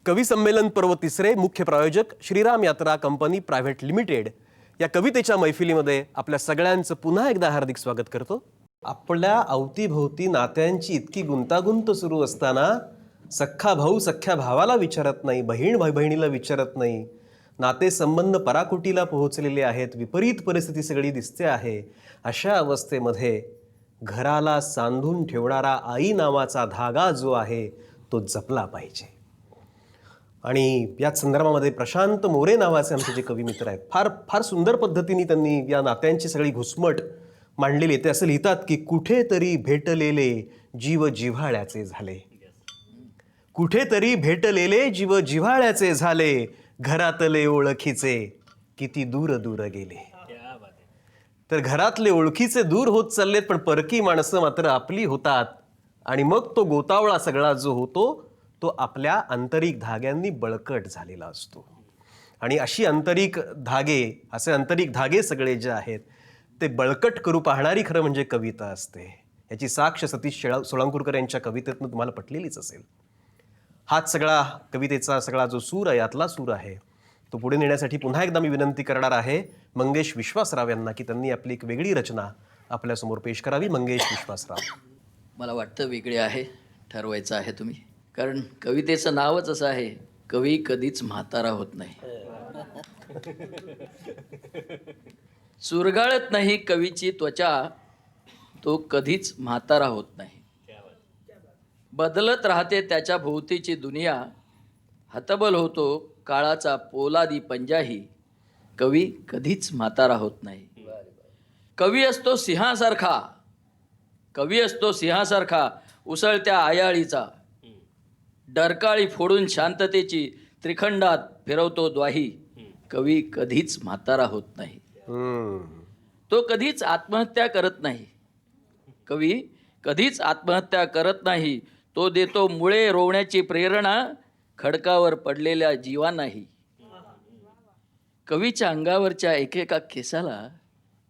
कवी संमेलन पर्व तिसरे मुख्य प्रायोजक श्रीराम यात्रा कंपनी प्रायव्हेट लिमिटेड या कवितेच्या मैफिलीमध्ये आपल्या सगळ्यांचं पुन्हा एकदा हार्दिक स्वागत करतो. आपल्या अवतीभोवती नात्यांची इतकी गुंतागुंत सुरू असताना सख्खा भाऊ सख्ख्या भावाला विचारत नाही, बहीण बहिणीला विचारत नाही, नातेसंबंध पराकोटीला पोहोचलेले आहेत, विपरीत परिस्थिती सगळी दिसते आहे. अशा अवस्थेमध्ये घराला सांधून ठेवणारा आई नावाचा धागा जो आहे तो जपला पाहिजे. आणि याच संदर्भामध्ये प्रशांत मोरे नावाचे आमचे जे कवी मित्र आहेत, फार फार सुंदर पद्धतीने त्यांनी या नात्यांची सगळी घुसमट मांडलेली. ते असं लिहितात की कुठेतरी भेटलेले जीव जिव्हाळ्याचे झाले, कुठेतरी भेटलेले जीव जिव्हाळ्याचे झाले, घरातले ओळखीचे किती दूर दूर गेले. तर घरातले ओळखीचे दूर होत चाललेत, पण परकी माणसं मात्र आपली होतात. आणि मग तो गोतावळा सगळा जो होतो तो आपल्या आंतरिक धाग्यांनी बळकट झालेला असतो. आणि अशी आंतरिक धागे, असे आंतरिक धागे सगळे जे आहेत ते बळकट करू पाहणारी खरं म्हणजे कविता असते. याची साक्ष सतीश सोळंकीकर यांच्या कवितेतनं तुम्हाला पटलेलीच असेल. हाच सगळा कवितेचा सगळा जो सूर आहे, यातला सूर आहे, तो पुढे नेण्यासाठी पुन्हा एकदा मी विनंती करणार आहे मंगेश विश्वासराव यांना की त्यांनी आपली एक वेगळी रचना आपल्यासमोर पेश करावी. मंगेश विश्वासराव. मला वाटतं वेगळे आहे, ठरवायचं आहे तुम्ही, कारण कवितेचं नावच असं आहे, कवी कधीच म्हातारा होत नाही. चुरगाळत नाही कवीची त्वचा, तो कधीच म्हातारा होत नाही. बदलत राहते त्याच्या भोवतीची दुनिया, हतबल होतो काळाचा पोलादी पंजाही, कवी कधीच म्हातारा होत नाही. कवी असतो सिंहासारखा, कवी असतो सिंहासारखा उसळत्या आयाळीचा, डरकाळी फोडून शांततेची त्रिखंडात फिरवतो द्वाही, कवी कधीच म्हातारा होत नाही. तो कधीच आत्महत्या करत नाही, कवी कधीच आत्महत्या करत नाही. तो देतो मुळे रोवण्याची प्रेरणा खडकावर पडलेल्या जीवांनाही. कवीच्या अंगावरच्या एकेका केसाला,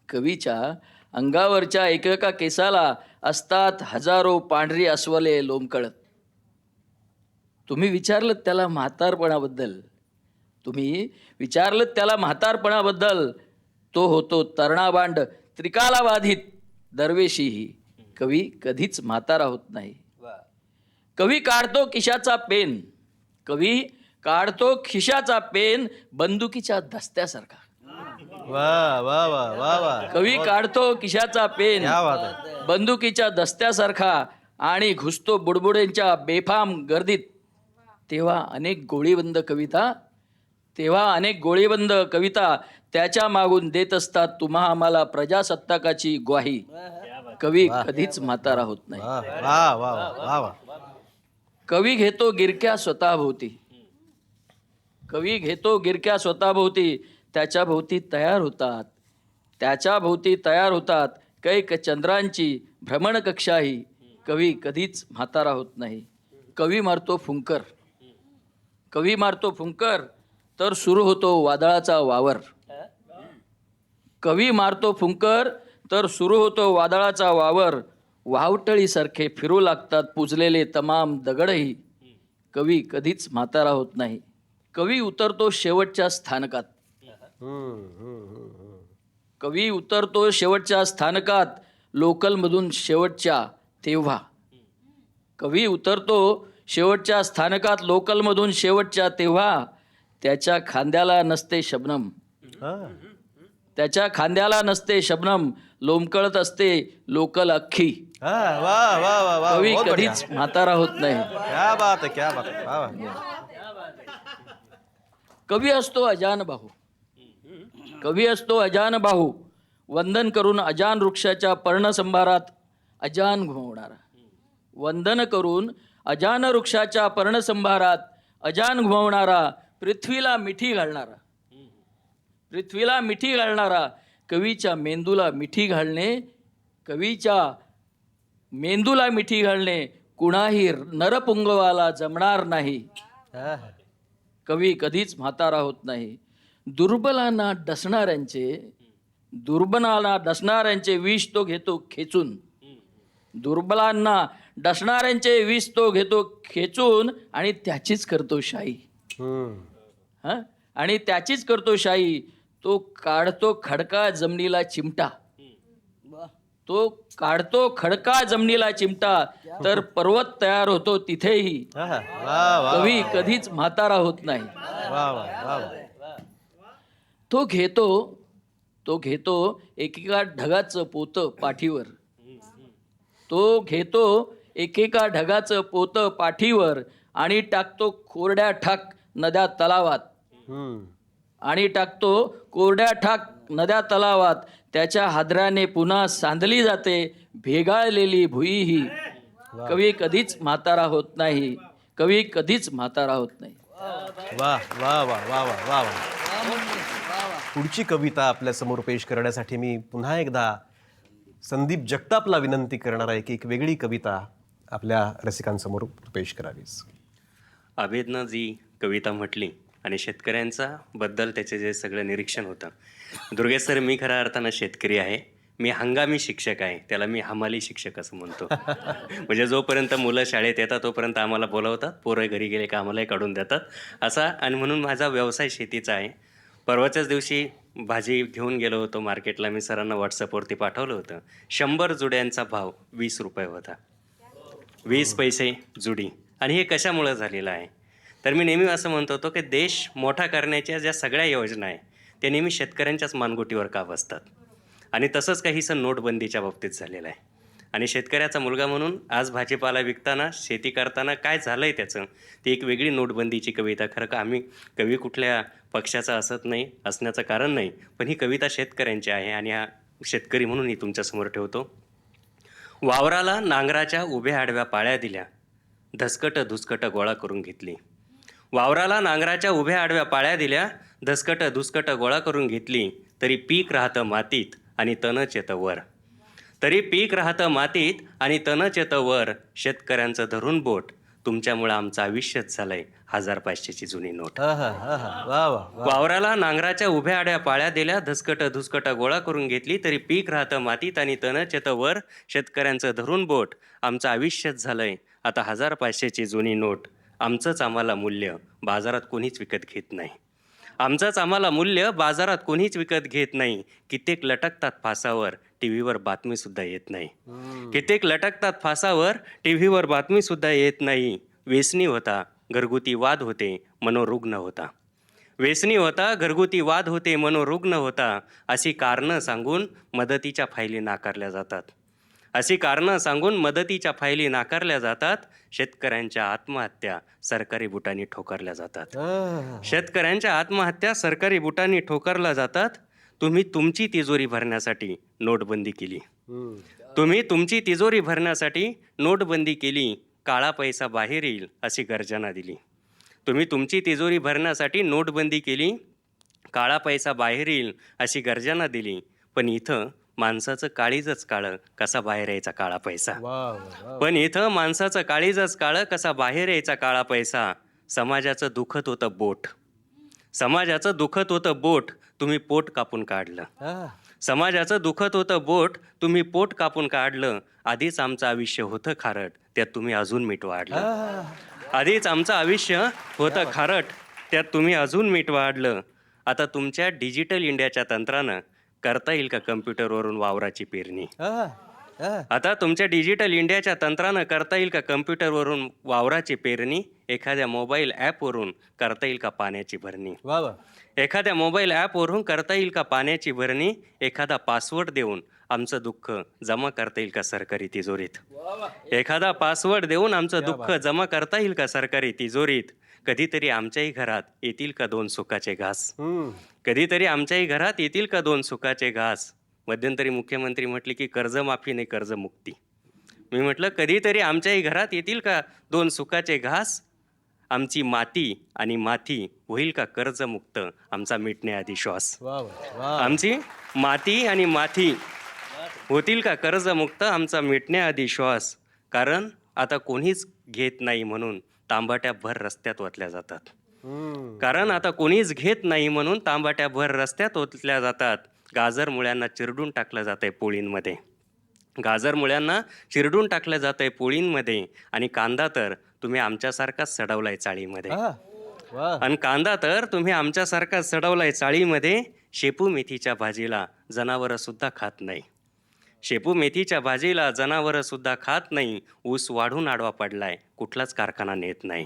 कवीच्या अंगावरच्या एकेका केसाला असतात हजारो पांढरी अस्वले लोंबकळत. तुम्ही विचारलं त्याला म्हातारपणाबद्दल, तुम्ही विचारलं त्याला म्हातारपणाबद्दल, तो होतो तरुणाबांड त्रिकाला बाधित दरवेशीही, कवी कधीच म्हातारा होत नाही. कवी काढतो खिशाचा पेन, कवी काढतो खिशाचा पेन बंदुकीच्या दस्त्यासारखा. वा वा वा वा वा. कवी काढतो खिशाचा पेन बंदुकीच्या दस्त्यासारखा आणि घुसतो बुडबुडेंच्या बेफाम गर्दीत. तेव्हा अनेक गोळीबंद कविता त्याच्या मागून देत असतात तुम्हा आम्हाला प्रजासत्ताकाची ग्वाही, कवी कधीच म्हातारा होत नाही. कवी घेतो गिरक्या स्वतःभोवती, कवी घेतो गिरक्या स्वतःभोवती, त्याच्या भोवती तयार होतात कैक चंद्रांची भ्रमणकक्षाही, कवी कधीच म्हातारा होत नाही. कवी मारतो फुंकर तर सुरू होतो वादळाचा वावर, कवी मारतो फुंकर तर सुरू होतो वादळाचा वावर. वावटळीसारखे फिरू लागतात पुजलेले तमाम दगडही, कवी कधीच म्हातारा होत नाही. कवी उतरतो शेवटच्या स्थानकात, कवी उतरतो शेवटच्या स्थानकात लोकलमधून शेवटच्या तेव्हा, कवी उतरतो शेवटच्या स्थानकात लोकलमधून शेवटच्या तेव्हा. त्याच्या खांद्याला नसते शबनम, त्याच्या खांद्याला नसते शबनम, लोंबकळत असते लोकल अख्खी, कवी कधीच म्हातारा होत नाही. कवी असतो अजान बाहू, कवी असतो अजान बाहू, वंदन करून अजान वृक्षाच्या पर्णसंभारात अजान घुमवणारा, वंदन करून अजान वृक्षाच्या पर्णसंभारात अजान घुमवणारा, पृथ्वीला मिठी घालणारा, पृथ्वीला मिठी घालणारा. कवीच्या मेंदूला मिठी घालणे, कवीच्या मेंदूला मिठी घालणे कुणाही नरपुंगवाला जमणार नाही, कवी कधीच म्हातारा होत नाही. दुर्बलांना डसणाऱ्यांचे, दुर्बलांना डसणाऱ्यांचे विष तो घेतो खेचून. दुर्बलांना डसणाऱ्यांचे विष तो घेतो खेचून आणि त्याचीच करतो शाही. हा, आणि त्याचीच करतो शाही. तो काढतो खडका जमिनीला चिमटा. तो काढतो खडका जमिनीला चिमटा, तर पर्वत तयार होतो तिथेही. वा वा कवी कधीच म्हातारा होत नाही. वा वा वा वा. तो घेतो एकेका ढगाचं पोतं पाठीवर. तो घेतो एकेका ढगाचं पोतं पाठीवर आणि टाकतो कोरड्या ठाक नद्या तलावात. आणि टाकतो कोरड्या ठाक नद्या तलावात. त्याच्या हादऱ्याने पुन्हा सांधली जाते भेगाळलेली भुई ही. कवी कधीच म्हातारा होत नाही. कवी कधीच म्हातारा होत नाही. वा वा वा वा वा वा वा. पुढची कविता आपल्या समोर पेश करण्यासाठी मी पुन्हा एकदा संदीप जगतापला विनंती करणार आहे की एक वेगळी कविता आपल्या रसिकांसमोर पेश करावीस. आबेदनं जी कविता म्हटली आणि शेतकऱ्यांचा बद्दल त्याचे जे सगळं निरीक्षण होतं. दुर्गेश सर, मी खऱ्या अर्थानं शेतकरी आहे. मी हंगामी शिक्षक आहे, त्याला मी हमाली शिक्षक असं म्हणतो. म्हणजे जोपर्यंत मुलं शाळेत येतात तोपर्यंत आम्हाला बोलावतात, पोरं घरी गेले का आम्हालाही काढून देतात असा. आणि म्हणून माझा व्यवसाय शेतीचा आहे. परवाच्याच दिवशी भाजी घेऊन गेलो होतो मार्केटला. मी सरांना व्हॉट्सअपवरती पाठवलं होतं. 100 जुड्यांचा भाव 20 रुपये होता. 20 पैसे जुडी. आणि हे कशामुळं झालेलं आहे तर मी नेहमी असं म्हणतो होतो की देश मोठा करण्याच्या ज्या सगळ्या योजना आहे त्या नेहमी शेतकऱ्यांच्याच मानगुटीवर का बसतात. आणि तसंच काहीसं नोटबंदीच्या बाबतीत झालेलं आहे. आणि शेतकऱ्याचा मुलगा म्हणून आज भाजीपाला विकताना, शेती करताना काय झालं आहे त्याचं, ती एक वेगळी नोटबंदीची कविता. खरं का आम्ही कवी कुठल्या पक्षाचा असण्याचं कारण नाही, पण ही कविता शेतकऱ्यांची आहे आणि हा शेतकरी म्हणून ही तुमच्यासमोर ठेवतो. वावराला नांगराच्या उभ्या आडव्या पाळ्या दिल्या, धसकट धुसकट गोळा करून घेतली. वावराला नांगराच्या उभ्या आडव्या पाळ्या दिल्या, धसकट धुसकट गोळा करून घेतली. तरी पीक राहतं मातीत आणि तणच येतं वर. तरी पीक राहतं मातीत आणि तणच येतं वर. शेतकऱ्यांचं धरून बोट, तुमच्यामुळं आमचं आयुष्यच झालंय 1500ची जुनी नोट. वा वा. वावराला नांगराच्या उभ्या आड्या पाळ्या दिल्या, धसकट धुसकट गोळा करून घेतली. तरी पीक राहतं मातीत आणि तणच येतं वर. शेतकऱ्यांचं धरून बोट, आमचं आयुष्यच झालंय आता 1500ची जुनी नोट. आमचंच आम्हाला मूल्य बाजारात कोणीच विकत घेत नाही. आमचंच आम्हाला मूल्य बाजारात कोणीच विकत घेत नाही. कित्येक लटकतात फासावर, टीव्हीवर बातमीसुद्धा येत नाही. कित्येक लटकतात फासावर, टीव्हीवर बातमीसुद्धा येत नाही. व्यसनी होता, घरगुती वाद होते, मनोरुग्ण होता. व्यसनी होता, घरगुती वाद होते, मनोरुग्ण होता. अशी कारणं सांगून मदतीच्या फायली नाकारल्या जातात. अशी कारणं सांगून मदतीच्या फायली नाकारल्या जातात. शेतकऱ्यांच्या आत्महत्या सरकारी बुटांनी ठोकरल्या जातात. शेतकऱ्यांच्या आत्महत्या सरकारी बुटांनी ठोकरल्या जातात. तुम्ही तुमची तिजोरी भरण्यासाठी नोटबंदी केली. तुम्ही तुमची तिजोरी भरण्यासाठी नोटबंदी केली. काळा पैसा बाहेर येईल अशी गर्जना दिली. तुम्ही तुमची तिजोरी भरण्यासाठी नोटबंदी केली. काळा पैसा बाहेर येईल अशी गर्जना दिली. पण इथं माणसाचं काळीजच काळं, कसा बाहेर यायचा काळा पैसा. पण इथं माणसाचं काळीजच काळं, कसा बाहेर यायचा काळा पैसा. समाजाचं दुखत होतं बोट, समाजाचं दुखत होतं बोट, तुम्ही पोट कापून काढलं. समाजाचं दुखत होतं बोट, तुम्ही पोट कापून काढलं. आधीच आमचं आयुष्य होतं खारट, त्यात तुम्ही अजून मीठ वाढलं. आधीच आमचं आयुष्य होतं खारट, त्यात तुम्ही अजून मीठ वाढलं. आता तुमच्या डिजिटल इंडियाच्या तंत्रानं करता येईल का कम्प्युटरवरून वावराची पेरणी. आता तुमच्या डिजिटल इंडियाच्या तंत्रानं करता येईल का कम्प्युटरवरून वावराची पेरणी. एखाद्या मोबाईल ॲपवरून करता येईल का पाण्याची भरणी. एखाद्या मोबाईल ॲपवरून करता येईल का पाण्याची भरणी. एखादा पासवर्ड देऊन आमचं दुःख जमा करता येईल का सरकारी तिजोरीत. एखादा पासवर्ड देऊन आमचं दुःख जमा करता येईल का सरकारी तिजोरीत. कधीतरी आमच्याही घरात येतील का 2 सुखाचे घास. कधीतरी आमच्याही घरात येतील का 2 सुखाचे घास. मध्यंतरी मुख्यमंत्री म्हटले की कर्जमाफी नाही कर्जमुक्ती. मी म्हटलं कधीतरी आमच्याही घरात येतील का 2 सुखाचे घास. आमची माती आणि माथी होईल का कर्जमुक्त, आमचा मिटण्याआधी श्वास. आमची माती आणि माथी होतील का कर्जमुक्त, आमचा मिटण्याआधी श्वास. कारण आता कोणीच घेत नाही म्हणून तांबाट्या भर रस्त्यात ओतल्या जातात. कारण आता कोणीच घेत नाही म्हणून तांबाट्या भर रस्त्यात ओतल्या जातात. गाजर मुळ्यांना चिरडून टाकलं जातंय पोळींमध्ये. गाजर मुळ्यांना चिरडून टाकलं जातंय पोळींमध्ये. आणि कांदा तर तुम्ही आमच्यासारखाच सडवलाय चाळीमध्ये. वा. आणि कांदा तर तुम्ही आमच्यासारखाच सडवलाय चाळीमध्ये. शेपू मेथीच्या भाजीला जनावरं सुद्धा खात नाही. शेपू मेथीच्या भाजीला जनावरं सुद्धा खात नाही. ऊस वाढून आडवा पडलाय, कुठलाच कारखाना नेत नाही.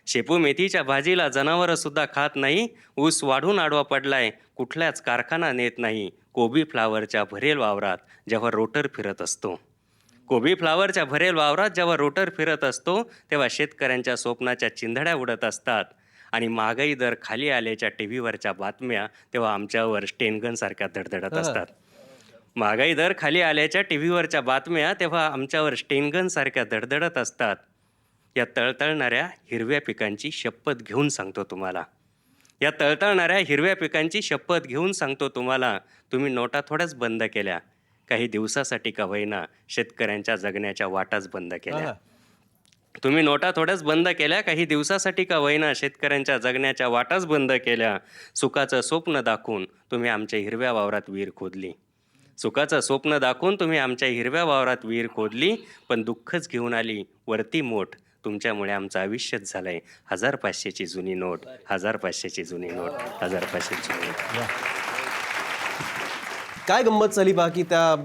शेपू मेथीच्या भाजीला जनावरं सुद्धा खात नाही. ऊस वाढून आडवा पडलाय, कुठल्याच कारखाना नेत नाही. कोबी फ्लावरच्या भरेल वावरात जेव्हा रोटर फिरत असतो, कोबी फ्लावरच्या भरेल वावरात जेव्हा रोटर फिरत असतो, तेव्हा शेतकऱ्यांच्या स्वप्नाच्या चिंधड्या उडत असतात. आणि महागाई दर खाली आल्याच्या टी व्हीवरच्या बातम्या तेव्हा आमच्यावर स्टेनगनसारख्या धडधडत असतात. महागाई दर खाली आल्याच्या टी व्हीवरच्या बातम्या तेव्हा आमच्यावर स्टेनगनसारख्या धडधडत असतात. या तळतळणाऱ्या हिरव्या पिकांची शपथ घेऊन सांगतो तुम्हाला, या तळतळणाऱ्या हिरव्या पिकांची शपथ घेऊन सांगतो तुम्हाला, तुम्ही नोटा थोड्याच बंद केल्या, काही दिवसासाठी का होईना शेतकऱ्यांच्या जगण्याच्या वाटाच बंद केल्या. तुम्ही नोटा थोड्याच बंद केल्या, काही दिवसासाठी का होईना शेतकऱ्यांच्या जगण्याच्या वाटाच बंद केल्या. सुखाचं स्वप्न दाखवून तुम्ही आमच्या हिरव्या वावरात विहीर खोदली. सुखाचं स्वप्न दाखवून तुम्ही आमच्या हिरव्या वावरात विहीर खोदली. पण दुःखच घेऊन आली वरती मोठ. तुमच्यामुळे आमचं आयुष्यच झालंय 1500ची जुनी नोट, 1500ची जुनी नोट, 1500ची जुनी नोट. काय गंमत झाली बा की त्या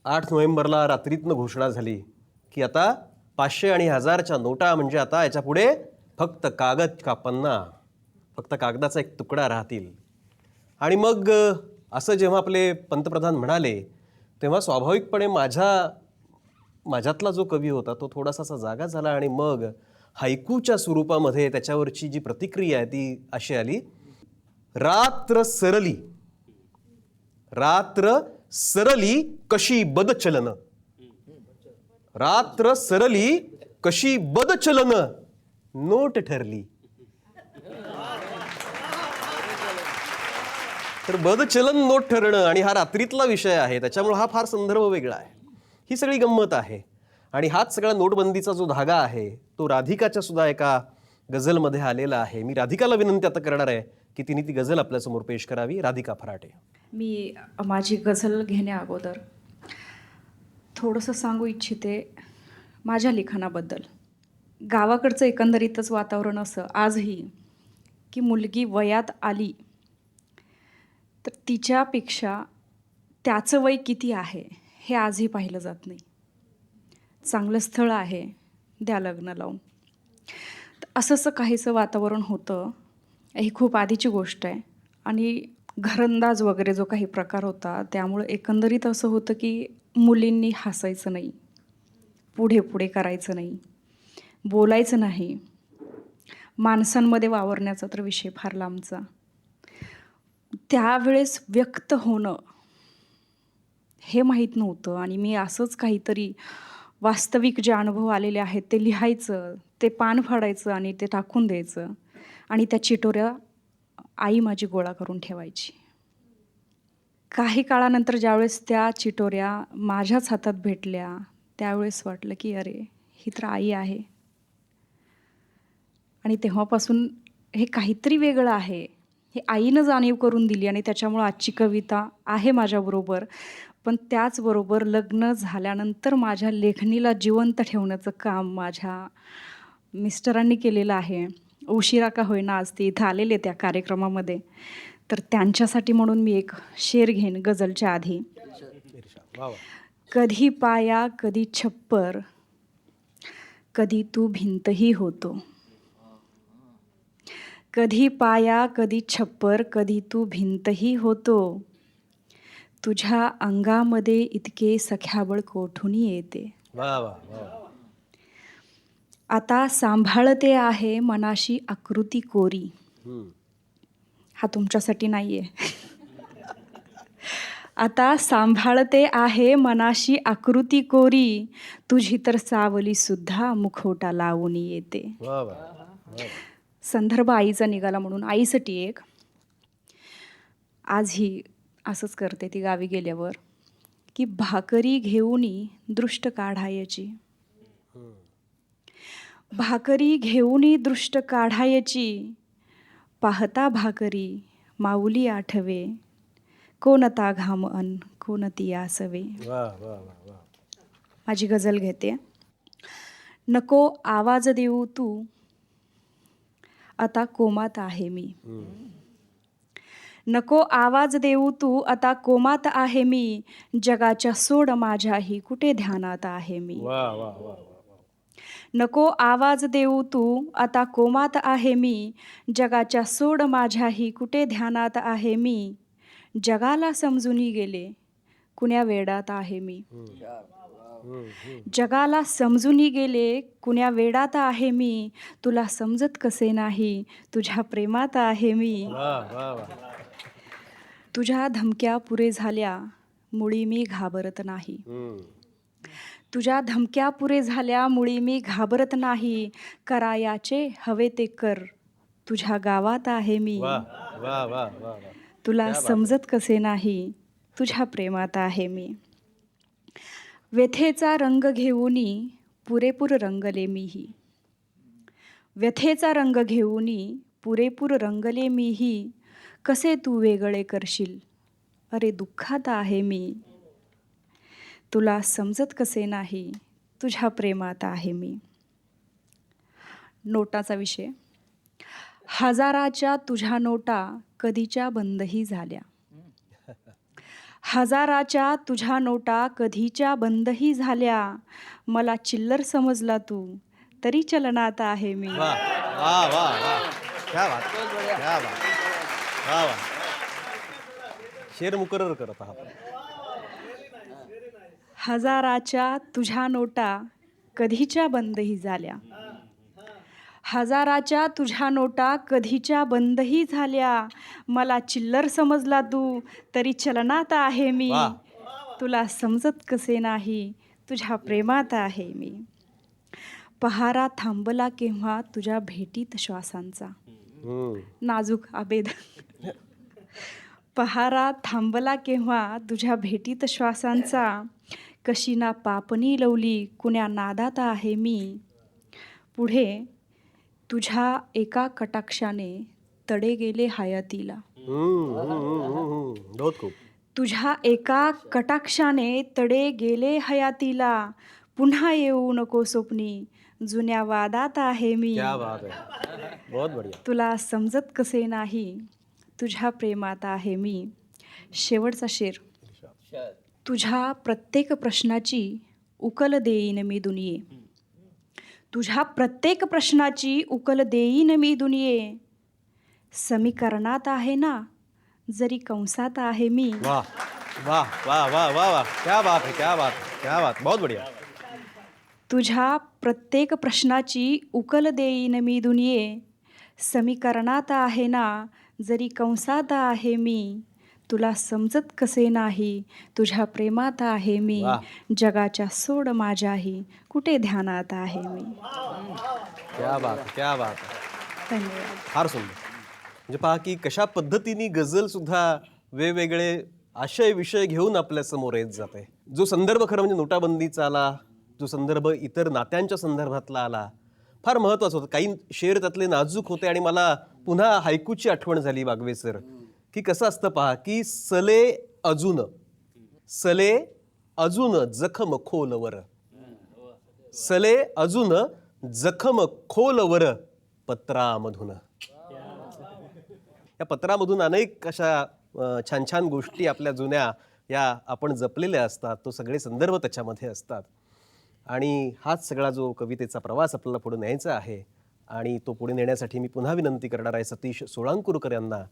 8 नोव्हेंबरला रात्रीतनं घोषणा झाली की आता 500 आणि 1000च्या नोटा म्हणजे आता याच्या पुढे फक्त कागद का पन्ना, फक्त कागदाचा एक तुकडा राहतील. आणि मग असं जेव्हा आपले पंतप्रधान म्हणाले तेव्हा स्वाभाविकपणे माझ्यातला जो कवी होता तो थोडासा असा जागा झाला. आणि मग हायकूच्या स्वरूपामध्ये त्याच्यावरची जी प्रतिक्रिया आहे ती अशी आली: रात्र सरली, रात्र सरली कशी बदचलन, रात्र सरली कशी बदचलन, नोट ठरली. तर बदचलन नोट ठरणं आणि हा रात्रीतला विषय आहे, त्याच्यामुळे हा फार संदर्भ वेगळा आहे. ही सगळी गंमत आहे. आणि हाच सगळा नोटबंदीचा जो धागा आहे तो राधिकाच्या सुद्धा एका गझलमध्ये आलेला आहे. मी राधिकाला विनंती आता करणार आहे की तिने ती गझल आपल्यासमोर पेश करावी. राधिका फराटे. मी माझी गझल घेण्या अगोदर थोडंसं सांगू इच्छिते माझ्या लिखाणाबद्दल. गावाकडचं एकंदरीतच वातावरण असं आजही की मुलगी वयात आली तर तिच्यापेक्षा त्याचं वय किती आहे हे आजही पाहिलं जात नाही. चांगलं स्थळ आहे, द्या लग्न लावून. असं काहीसं वातावरण होतं. ही खूप आधीची गोष्ट आहे. आणि घरंदाज वगैरे जो काही प्रकार होता त्यामुळं एकंदरीत असं होतं की मुलींनी हसायचं नाही, पुढे पुढे करायचं नाही, बोलायचं नाही. माणसांमध्ये वावरण्याचा तर विषय फार लांबचा. त्यावेळेस व्यक्त होणं हे माहीत नव्हतं. आणि मी असंच काहीतरी वास्तविक जे अनुभव आलेले आहेत ते लिहायचं, ते पान फाडायचं आणि ते टाकून द्यायचं. आणि त्या चिटोऱ्या आई माझी गोळा करून ठेवायची. काही काळानंतर ज्यावेळेस त्या चिटोऱ्या माझ्याच हातात भेटल्या त्यावेळेस वाटलं की अरे ही तर आई आहे. आणि तेव्हापासून हे काहीतरी वेगळं आहे हे आईनं जाणीव करून दिली. आणि त्याच्यामुळं आजची कविता आहे माझ्याबरोबर. पण त्याचबरोबर लग्न झाल्यानंतर माझ्या लेखणीला जिवंत ठेवण्याचं काम माझ्या मिस्टरांनी केलेलं आहे. उशिरा का होईना आज ते इथं आलेले त्या कार्यक्रमामध्ये. तर त्यांच्यासाठी म्हणून मी एक शेर घेईन गझलच्या आधी. कधी पाया कधी छप्पर, कधी तू भिंतही होतो. कधी पाया कधी छप्पर, कधी तू भिंतही होतो. तुझ्या अंगामध्ये इतके सख्याबळ कोठून येते. आता सांभाळते आहे मनाशी आकृती कोरी. हा तुमच्यासाठी नाहीये. आता सांभाळते आहे मनाशी आकृती कोरी. तुझी तर सावली सुद्धा मुखवटा लावून येते. संदर्भ आईचा निघाला म्हणून आईसाठी एक. आजही असंच करते ती गावी गेल्यावर की भाकरी घेऊनी दृष्ट काढायची. भाकरी घेऊनी दृष्ट काढायची. पाहता भाकरी माऊली आठवे. कोणता घाम अन कोणती आसवे. वा वा वा वा. माझी गझल घेते. नको आवाज देऊ तू, आता कोमात आहे मी. नको आवाज देऊ तू, आता कोमात आहे मी. जगाच्या सोड माझ्याही कुठे ध्यानात आहे मी. वा वा वा वा. नको आवाज देऊ तू, आता कोमात आहे मी. जगाच्या सोड माझ्याही कुठे ध्यानात आहे मी. जगाला समजूनी गेले कुण्या वेडात आहे मी. जगाला समजूनी गेले कुण्या वेडात आहे मी. तुला समजत कसे नाही, तुझ्या प्रेमात आहे मी. वा वा वा. तुझ्या धमक्या पुरे झाल्या, मुळी मी घाबरत नाही. तुझ्या धमक्या पुरे झाल्या, मुळी मी घाबरत नाही. करायाचे हवे ते कर, तुझ्या गावात आहे मी. वा वा वा वा वा. तुला समजत कसे नाही, तुझ्या प्रेमात आहे मी. व्यथेचा रंग घेऊनी पुरेपूर रंगले मीही. व्यथेचा रंग घेऊनी पुरेपूर रंगले मीही. कसे तू वेगळे करशील, अरे दुःखात आहे मी. तुला समजत कसे नाही, तुझ्या प्रेमात आहे मी. नोटाचा विषय. हजाराच्या तुझ्या नोटा कधीच्या बंदही झाल्या. हजाराच्या तुझ्या नोटा कधीच्या बंदही झाल्या. मला चिल्लर समजला तू, तरी चलनात आहे मी. वा वा वा वा. क्या बात, क्या बात. वा वा. शेर मुकर्रर करत आहात. हजाराच्या तुझ्या नोटा कधीच्या बंदही झाल्या. हजाराच्या तुझ्या नोटा कधीच्या बंदही झाल्या. मला चिल्लर समजला तू, तरी चलनात आहे मी. वा. तुला समजत कसे नाही, तुझ्या प्रेमात आहे मी. पहारा थांबला केव्हा तुझ्या भेटीत श्वासांचा. नाजूक आबेद. पहारा थांबला केव्हा तुझ्या भेटीत श्वासांचा. कशी ना पापणी लवली कुण्या नादात आहे मी. पुढे तुझ्या एका कटाक्षाने तडे गेले हयातीला. बहुत खूप. तुझ्या एका कटाक्षाने तडे गेले हयातीला. पुन्हा येऊ नको स्वप्नी, जुन्या वादात आहे मी. क्या बात है. बहुत बढ़िया. तुला समजत कसे नाही, तुझ्या प्रेमात आहे मी. शेवटचा शेर. तुझ्या प्रत्येक प्रश्नाची उकल देईन मी दुनिये. तुझ्या प्रत्येक प्रश्नाची उकल देईन मी दुनिये. समीकरणात आहे ना, जरी कंसात आहे मी. वाह वाह वाह वाह वाह वाह. क्या बात है, क्या बात, क्या बात. बहुत बढ़िया. तुझ्या प्रत्येक प्रश्नाची उकल देईन मी दुनिये. समीकरणात आहे ना, जरी कंसात आहे मी. तुला समजत कसे नाही, तुझ्या प्रेमात आहे मी. वाह. जगाच्या सोड माझ्याही कुठे ध्यानात आहे मी. क्या बात, क्या बात. धन्यवाद. फार सुंदर. म्हणजे पहा की कशा पद्धतीने गझल सुद्धा वेगवेगळे आशय विषय घेऊन आपल्या समोर येत जाते. जो संदर्भ खरं म्हणजे नोटाबंदीचा आला, जो संदर्भ इतर नात्यांच्या संदर्भातला आला, फार महत्त्वाचं होतं. काही शेर त्यातले नाजूक होते आणि मला पुन्हा हायकूची आठवण झाली वागवे सर, की कसं असतं पहा की सले अजून जखम खोलवर. सले अजून जखम खोलवर पत्रामधून. या पत्रामधून अनेक अशा छान छान गोष्टी आपल्या जुन्या या आपण जपलेल्या असतात. तो सगळे संदर्भ त्याच्यामध्ये असतात. आणि हाच सगळा जो कवितेचा प्रवास आपल्याला पुढे न्यायचा आहे आणि तो पुढे नेण्यासाठी मी पुन्हा विनंती करणार आहे सतीश सोळांकुरकर यांना.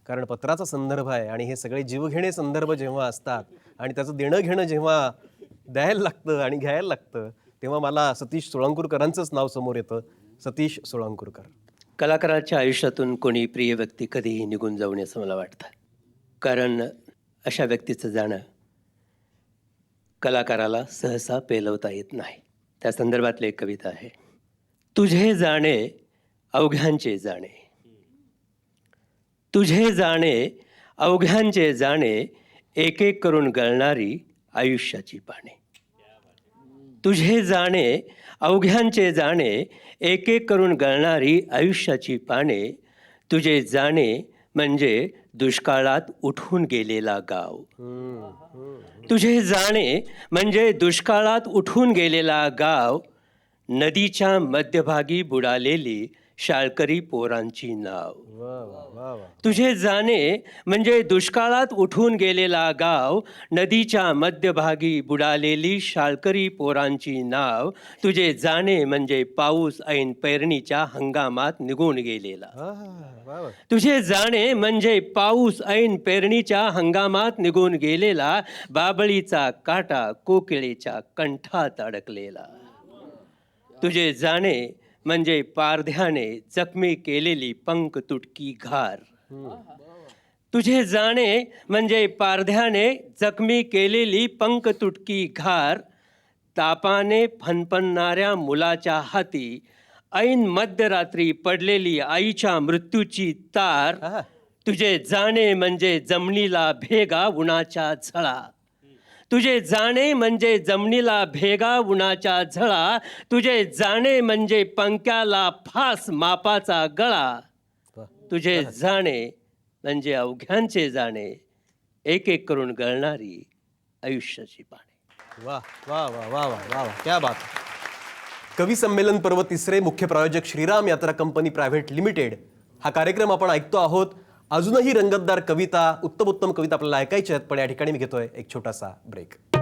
कारण पत्राचा संदर्भ आहे आणि हे सगळे जीवघेणे संदर्भ जेव्हा असतात आणि त्याचं देणं घेणं जेव्हा द्यायला लागतं आणि घ्यायला लागतं, तेव्हा मला सतीश सोळांकुरकरांचंच नाव समोर येतं. सतीश सोळांकुरकर. कलाकाराच्या आयुष्यातून कोणी प्रिय व्यक्ती कधीही निघून जाऊ नये असं मला वाटतं. कारण अशा व्यक्तीचं जाणं कलाकाराला सहसा पेलवता येत नाही. त्या संदर्भातली एक कविता आहे. तुझे जाणे अवघ्यांचे जाणे, तुझे जाणे अवघ्यांचे जाणे, एक एक करून गळणारी आयुष्याची पाने. तुझे जाणे अवघ्यांचे जाणे, एक एक करून गळणारी आयुष्याची पाने. तुझे जाणे म्हणजे दुष्काळात उठून गेलेला गाव. तुझे जाणे म्हणजे दुष्काळात उठून गेलेला गाव, नदीच्या मध्यभागी बुडालेली शाळकरी पोरांची नाव. तुझे जाणे म्हणजे दुष्काळात उठून गेलेला गाव, नदीच्या मध्यभागी बुडालेली शाळकरी पोरांची नाव. तुझे जाणे म्हणजे पाऊस ऐन पेरणीच्या हंगामात निघून गेलेला. तुझे जाणे म्हणजे पाऊस ऐन पेरणीच्या हंगामात निघून गेलेला, बाबळीचा काटा कोकिळेच्या कंठात अडकलेला. तुझे जाणे म्हणजे पारध्याने जखमी केलेली पंख तुटकी घार. तुझे जाणे म्हणजे पारध्याने जखमी केलेली पंख तुटकी घार, तापाने फणफणणाऱ्या मुलाच्या हाती ऐन मध्यरात्री पडलेली आईच्या मृत्यूची तार. तुझे जाणे म्हणजे जमिनीला भेगा उन्हाच्या झळा. तुझे जाणे म्हणजे जमिनीला भेगा उन्हाच्या झळा. तुझे जाणे म्हणजे पंख्याला फास मापाचा गळा. तुझे जाणे म्हणजे अवघ्यांचे जाणे, एक एक करून गळणारी आयुष्याची पाने. वाह वाह वाह वाह वाह वाह वाह, क्या बात. कवी संमेलन पर्व तिसरे, मुख्य प्रायोजक श्रीराम यात्रा कंपनी प्रायव्हेट लिमिटेड, हा कार्यक्रम आपण ऐकतो आहोत. अजूनही रंगतदार कविता, उत्तम उत्तम कविता आपल्याला ऐकायच्या आहेत, पण या ठिकाणी मी घेतोय एक छोटासा ब्रेक.